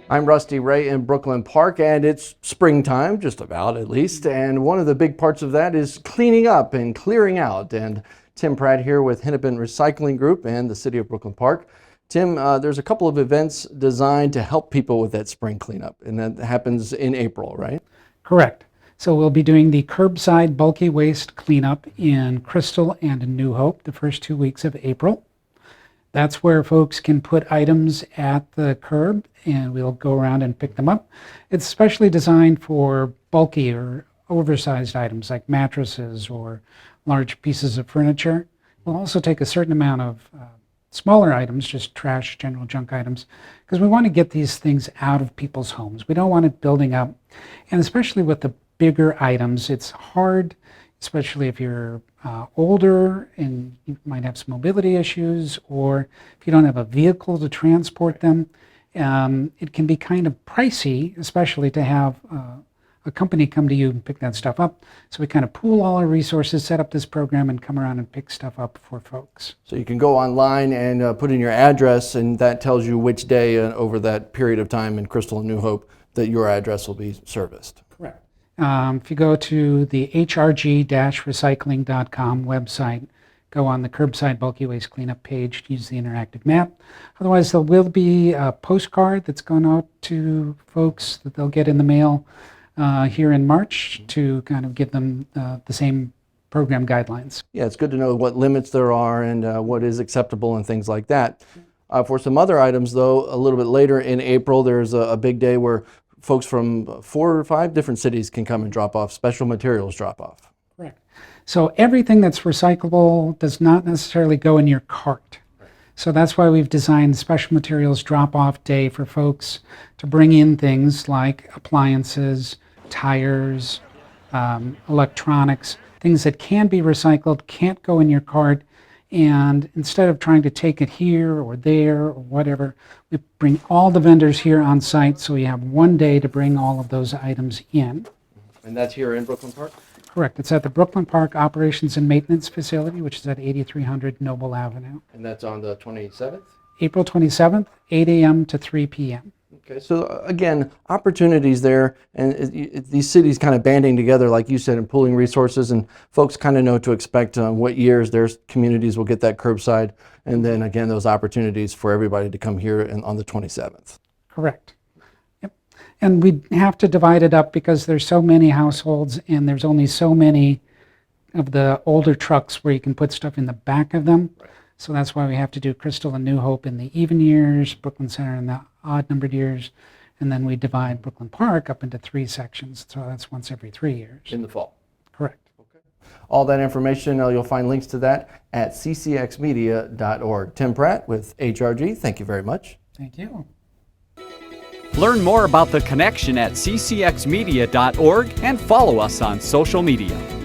I'm Rusty Ray in Brooklyn Park, and it's springtime, just about at least, and one of the big parts of that is cleaning up and clearing out. And Tim Pratt here with Hennepin Recycling Group and the City of Brooklyn Park. Tim, there's a couple of events designed to help people with that spring cleanup, and that happens in April, right? Correct. So we'll be doing the curbside bulky waste cleanup in Crystal and in New Hope the first 2 weeks of April. That's where folks can put items at the curb and we'll go around and pick them up. It's specially designed for bulky or oversized items like mattresses or large pieces of furniture. We'll also take a certain amount of smaller items, just trash, general junk items, because we want to get these things out of people's homes. We don't want it building up. And especially with the bigger items, it's hard, especially if you're older and you might have some mobility issues, or if you don't have a vehicle to transport them. It can be kind of pricey, especially to have a company come to you and pick that stuff up. So we kind of pool all our resources, set up this program, and come around and pick stuff up for folks. So you can go online and put in your address, and that tells you which day over that period of time in Crystal and New Hope that your address will be serviced. Correct. If you go to the hrg-recycling.com website, go on the curbside bulky waste cleanup page, use the interactive map. Otherwise, there will be a postcard that's going out to folks that they'll get in the mail here in March to kind of give them the same program guidelines. Yeah, it's good to know what limits there are and what is acceptable and things like that. For some other items, though, a little bit later in April, there's a big day where folks from 4 or 5 different cities can come and drop off special materials drop-off. Correct. So everything that's recyclable does not necessarily go in your cart. So that's why we've designed special materials drop-off day for folks to bring in things like appliances, tires, electronics, things that can be recycled, can't go in your cart. And instead of trying to take it here or there or whatever, we bring all the vendors here on site, so you have one day to bring all of those items in. And that's here in Brooklyn Park? Correct. It's at the Brooklyn Park Operations and Maintenance Facility, which is at 8300 Noble Avenue. And that's on the 27th? April 27th, 8 a.m. to 3 p.m. Okay, so again, opportunities there, and these cities kind of banding together, like you said, and pooling resources, and folks kind of know to expect what years their communities will get that curbside, and then again, those opportunities for everybody to come here on the 27th. Correct. Yep. And we have to divide it up because there's so many households, and there's only so many of the older trucks where you can put stuff in the back of them. Right. So that's why we have to do Crystal and New Hope in the even years, Brooklyn Center in the odd numbered years, and then we divide Brooklyn Park up into 3 sections. So that's once every 3 years. In the fall. Correct. Okay. All that information, you'll find links to that at ccxmedia.org. Tim Pratt with HRG, thank you very much. Thank you. Learn more about The Connection at ccxmedia.org and follow us on social media.